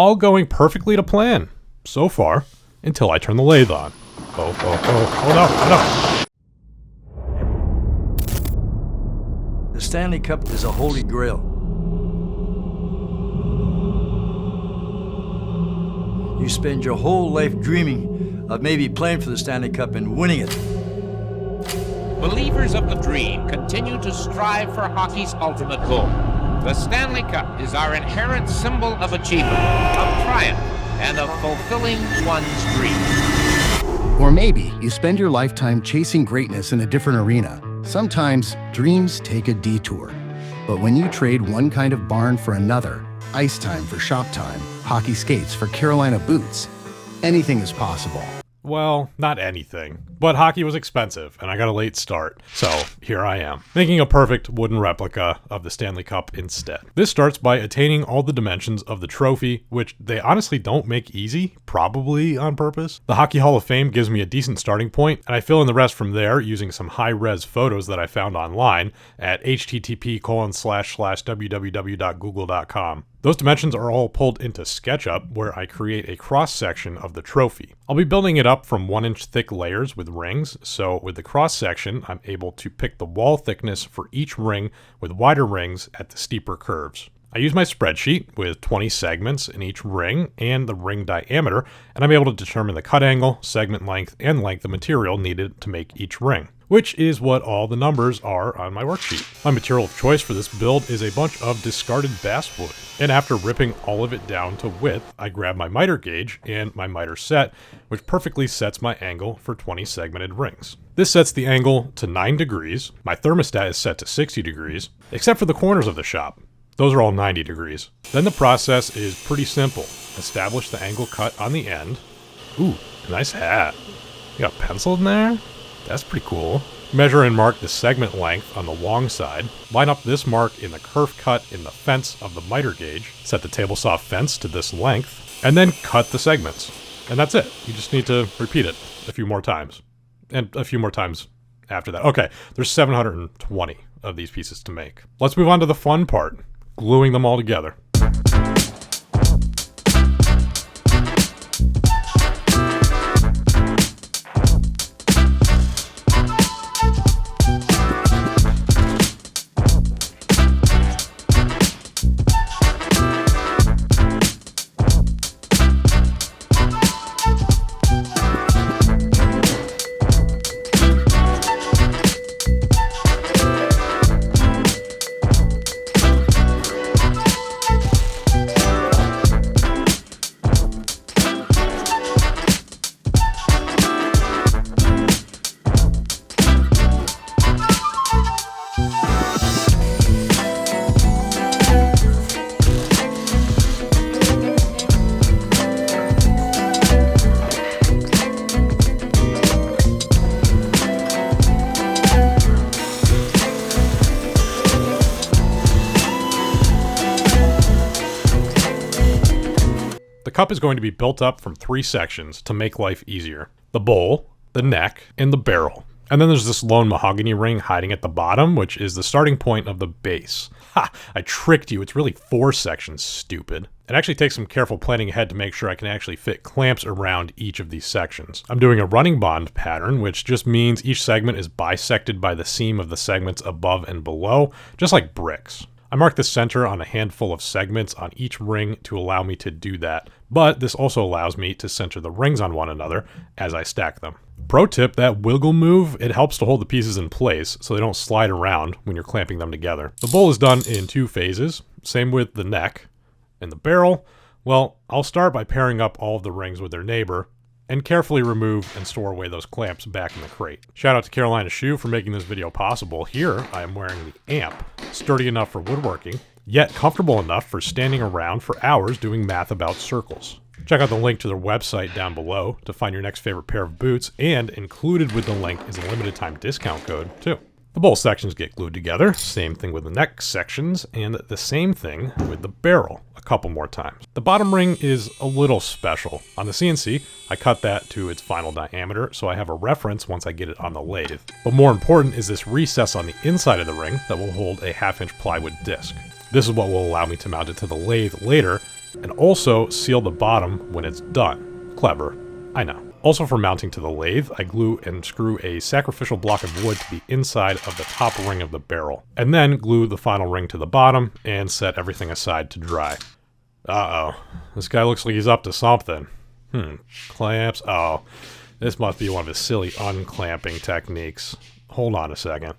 all going perfectly to plan. So far, until I turn the lathe on. Oh no. The Stanley Cup is a holy grail. You spend your whole life dreaming of maybe playing for the Stanley Cup and winning it. Believers of the dream continue to strive for hockey's ultimate goal. The Stanley Cup is our inherent symbol of achievement, of triumph, and of fulfilling one's dream. Or maybe you spend your lifetime chasing greatness in a different arena. Sometimes dreams take a detour. But when you trade one kind of barn for another, ice time for shop time, hockey skates for Carolina boots, anything is possible. Well, not anything. But hockey was expensive, and I got a late start. So here I am, making a perfect wooden replica of the Stanley Cup instead. This starts by attaining all the dimensions of the trophy, which they honestly don't make easy, probably on purpose. The Hockey Hall of Fame gives me a decent starting point, and I fill in the rest from there using some high-res photos that I found online at http://www.google.com. Those dimensions are all pulled into SketchUp, where I create a cross-section of the trophy. I'll be building it up from 1-inch thick layers with rings, so with the cross-section, I'm able to pick the wall thickness for each ring with wider rings at the steeper curves. I use my spreadsheet with 20 segments in each ring and the ring diameter, and I'm able to determine the cut angle, segment length, and length of material needed to make each ring, which is what all the numbers are on my worksheet. My material of choice for this build is a bunch of discarded basswood, and after ripping all of it down to width, I grab my miter gauge and my miter set, which perfectly sets my angle for 20 segmented rings. This sets the angle to 9 degrees, my thermostat is set to 60 degrees, except for the corners of the shop. Those are all 90 degrees. Then the process is pretty simple. Establish the angle cut on the end. Ooh, nice hat. You got a pencil in there? That's pretty cool. Measure and mark the segment length on the long side. Line up this mark in the kerf cut in the fence of the miter gauge. Set the table saw fence to this length, and then cut the segments. And that's it. You just need to repeat it a few more times. And a few more times after that. Okay, there's 720 of these pieces to make. Let's move on to the fun part. Gluing them all together. The cup is going to be built up from 3 sections to make life easier. The bowl, the neck, and the barrel. And then there's this lone mahogany ring hiding at the bottom, which is the starting point of the base. Ha! I tricked you. It's really 4 sections, stupid. It actually takes some careful planning ahead to make sure I can actually fit clamps around each of these sections. I'm doing a running bond pattern, which just means each segment is bisected by the seam of the segments above and below, just like bricks. I mark the center on a handful of segments on each ring to allow me to do that, but this also allows me to center the rings on one another as I stack them. Pro tip, that wiggle move, it helps to hold the pieces in place so they don't slide around when you're clamping them together. The bowl is done in 2 phases, same with the neck. And the barrel, well, I'll start by pairing up all of the rings with their neighbor, and carefully remove and store away those clamps back in the crate. Shout out to Carolina Shoe for making this video possible. Here, I am wearing the amp, sturdy enough for woodworking, yet comfortable enough for standing around for hours doing math about circles. Check out the link to their website down below to find your next favorite pair of boots, and included with the link is a limited time discount code, too. The The bowl sections get glued together, same thing with the neck sections, and the same thing with the barrel a couple more times. The bottom ring is a little special. On the CNC, I cut that to its final diameter, so I have a reference once I get it on the lathe. But more important is this recess on the inside of the ring that will hold a 1/2-inch plywood disc. This is what will allow me to mount it to the lathe later, and also seal the bottom when it's done. Clever, I know. Also for mounting to the lathe, I glue and screw a sacrificial block of wood to the inside of the top ring of the barrel, and then glue the final ring to the bottom and set everything aside to dry. Uh-oh, this guy looks like he's up to something. Clamps, oh, this must be one of his silly unclamping techniques. Hold on a second.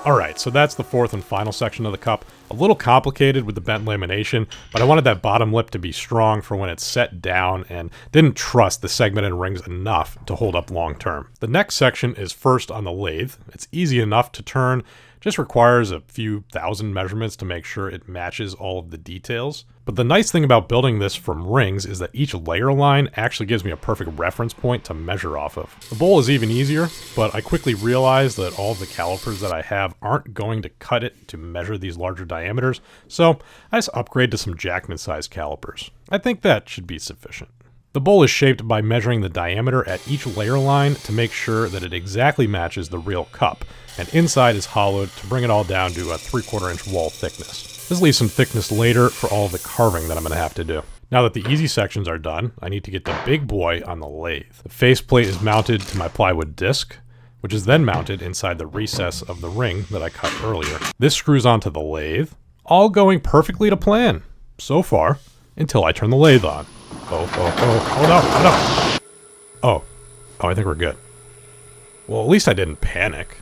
Alright, so that's the fourth and final section of the cup. A little complicated with the bent lamination, but I wanted that bottom lip to be strong for when it's set down and didn't trust the segmented rings enough to hold up long term. The next section is first on the lathe. It's easy enough to turn, just requires a few thousand measurements to make sure it matches all of the details. But the nice thing about building this from rings is that each layer line actually gives me a perfect reference point to measure off of. The bowl is even easier, but I quickly realized that all of the calipers that I have aren't going to cut it to measure these larger diameters, so I just upgrade to some Jackman size calipers. I think that should be sufficient. The bowl is shaped by measuring the diameter at each layer line to make sure that it exactly matches the real cup, and inside is hollowed to bring it all down to a 3/4 inch wall thickness. This leaves some thickness later for all of the carving that I'm going to have to do. Now that the easy sections are done, I need to get the big boy on the lathe. The faceplate is mounted to my plywood disc, which is then mounted inside the recess of the ring that I cut earlier. This screws onto the lathe, all going perfectly to plan, so far, until I turn the lathe on. Oh no. Oh, I think we're good. Well, at least I didn't panic.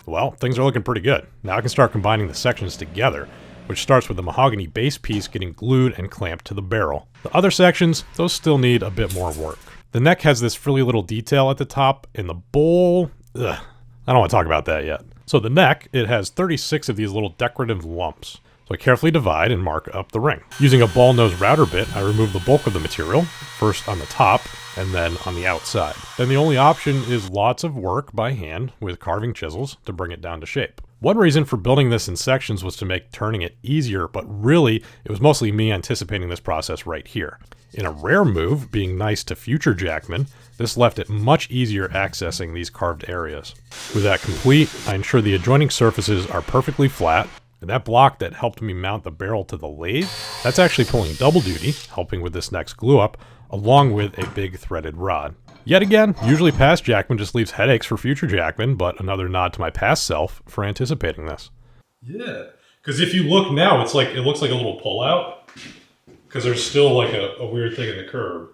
Well, things are looking pretty good. Now I can start combining the sections together. which starts with the mahogany base piece getting glued and clamped to the barrel. The other sections, those still need a bit more work. The neck has this frilly little detail at the top, and the bowl, I don't want to talk about that yet. So the neck, it has 36 of these little decorative lumps. So I carefully divide and mark up the ring. Using a ball nose router bit, I remove the bulk of the material, first on the top and then on the outside. Then the only option is lots of work by hand with carving chisels to bring it down to shape. One reason for building this in sections was to make turning it easier, but really it was mostly me anticipating this process right here. In a rare move, being nice to future Jackman, this left it much easier accessing these carved areas. With that complete, I ensure the adjoining surfaces are perfectly flat. And that block that helped me mount the barrel to the lathe, that's actually pulling double duty, helping with this next glue up, along with a big threaded rod. Yet again, usually past Jackman just leaves headaches for future Jackman, but another nod to my past self for anticipating this. Yeah, because if you look now, it looks like a little pullout, because there's still like a weird thing in the curve.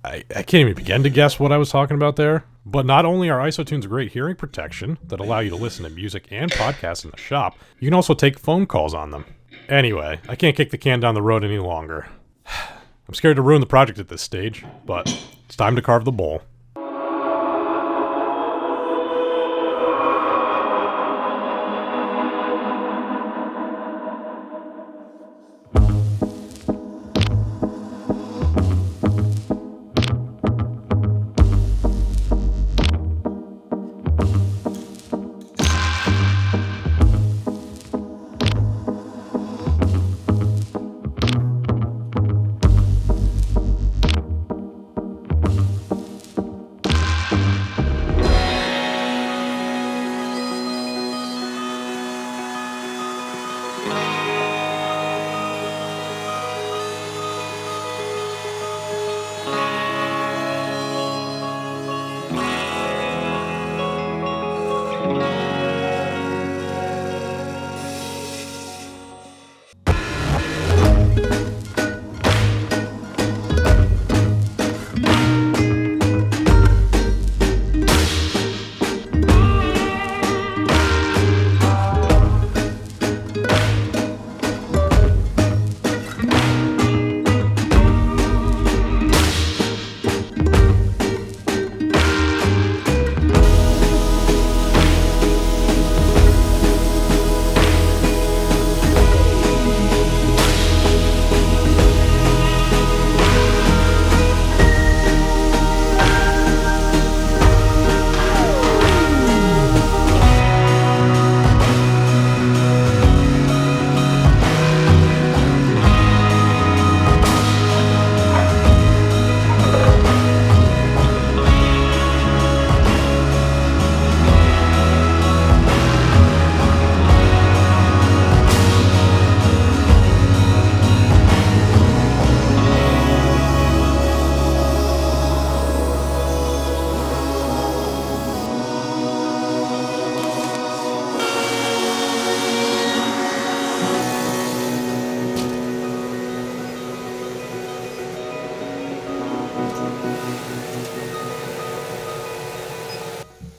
I can't even begin to guess what I was talking about there. But not only are isotunes great hearing protection that allow you to listen to music and podcasts in the shop, you can also take phone calls on them. Anyway, I can't kick the can down the road any longer. I'm scared to ruin the project at this stage, but it's time to carve the bowl.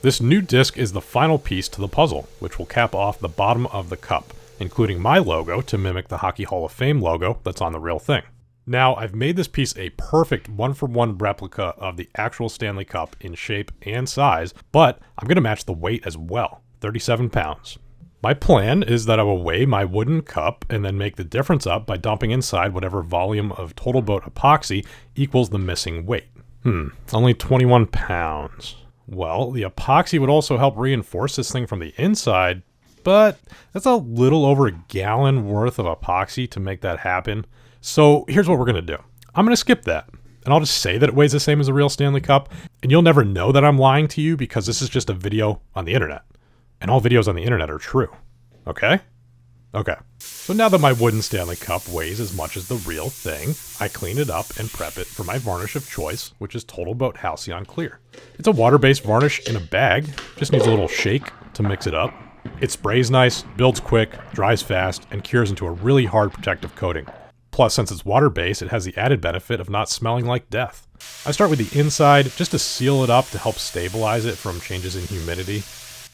This new disc is the final piece to the puzzle, which will cap off the bottom of the cup, including my logo to mimic the Hockey Hall of Fame logo that's on the real thing. Now, I've made this piece a perfect one-for-one replica of the actual Stanley Cup in shape and size, but I'm going to match the weight as well, 37 pounds. My plan is that I will weigh my wooden cup and then make the difference up by dumping inside whatever volume of Total Boat epoxy equals the missing weight. Only 21 pounds. Well, the epoxy would also help reinforce this thing from the inside, but that's a little over a gallon worth of epoxy to make that happen. So here's what we're going to do. I'm going to skip that, and I'll just say that it weighs the same as a real Stanley Cup, and you'll never know that I'm lying to you because this is just a video on the internet. And all videos on the internet are true. Okay? Okay. So now that my wooden Stanley Cup weighs as much as the real thing, I clean it up and prep it for my varnish of choice, which is Total Boat Halcyon Clear. It's a water-based varnish in a bag, just needs a little shake to mix it up. It sprays nice, builds quick, dries fast, and cures into a really hard protective coating. Plus, since it's water-based, it has the added benefit of not smelling like death. I start with the inside just to seal it up to help stabilize it from changes in humidity.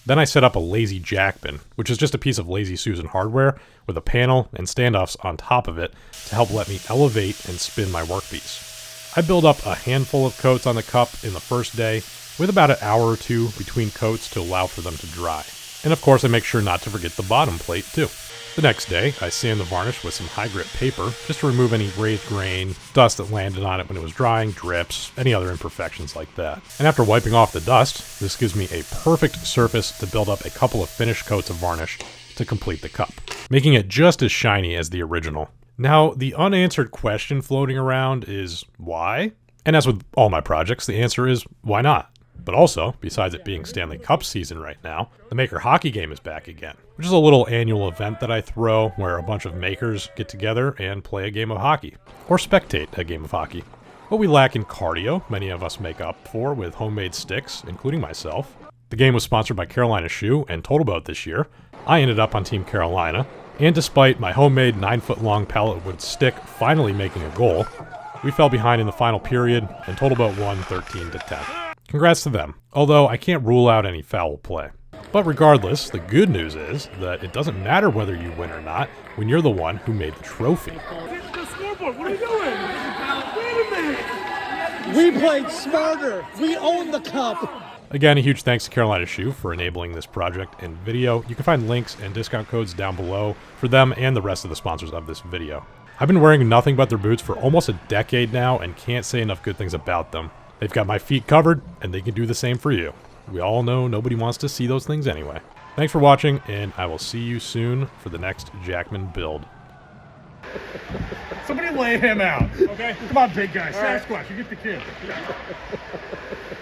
Then I set up a lazy Jackman, which is just a piece of Lazy Susan hardware with a panel and standoffs on top of it to help let me elevate and spin my workpiece. I build up a handful of coats on the cup in the first day, with about an hour or two between coats to allow for them to dry. And of course I make sure not to forget the bottom plate too. The next day, I sand the varnish with some high grit paper just to remove any raised grain, dust that landed on it when it was drying, drips, any other imperfections like that. And after wiping off the dust, this gives me a perfect surface to build up a couple of finished coats of varnish to complete the cup, making it just as shiny as the original. Now, the unanswered question floating around is why? And as with all my projects, the answer is why not? But also, besides it being Stanley Cup season right now, the Maker Hockey Game is back again, which is a little annual event that I throw where a bunch of makers get together and play a game of hockey, or spectate a game of hockey. What we lack in cardio, many of us make up for with homemade sticks, including myself. The game was sponsored by Carolina Shoe and Total Boat this year. I ended up on Team Carolina, and despite my homemade 9-foot-long pallet wood stick finally making a goal, we fell behind in the final period, and Total Boat won 13-10. Congrats to them, although I can't rule out any foul play. But regardless, the good news is that it doesn't matter whether you win or not when you're the one who made the trophy. The scoreboard, what are you doing? Wait a minute! We played smarter. We own the cup. Again, a huge thanks to Carolina Shoe for enabling this project and video. You can find links and discount codes down below for them and the rest of the sponsors of this video. I've been wearing nothing but their boots for almost a decade now and can't say enough good things about them. They've got my feet covered, and they can do the same for you. We all know nobody wants to see those things anyway. Thanks for watching, and I will see you soon for the next Jackman build. Somebody lay him out, okay? Come on, big guy, Sasquatch, you get the kid.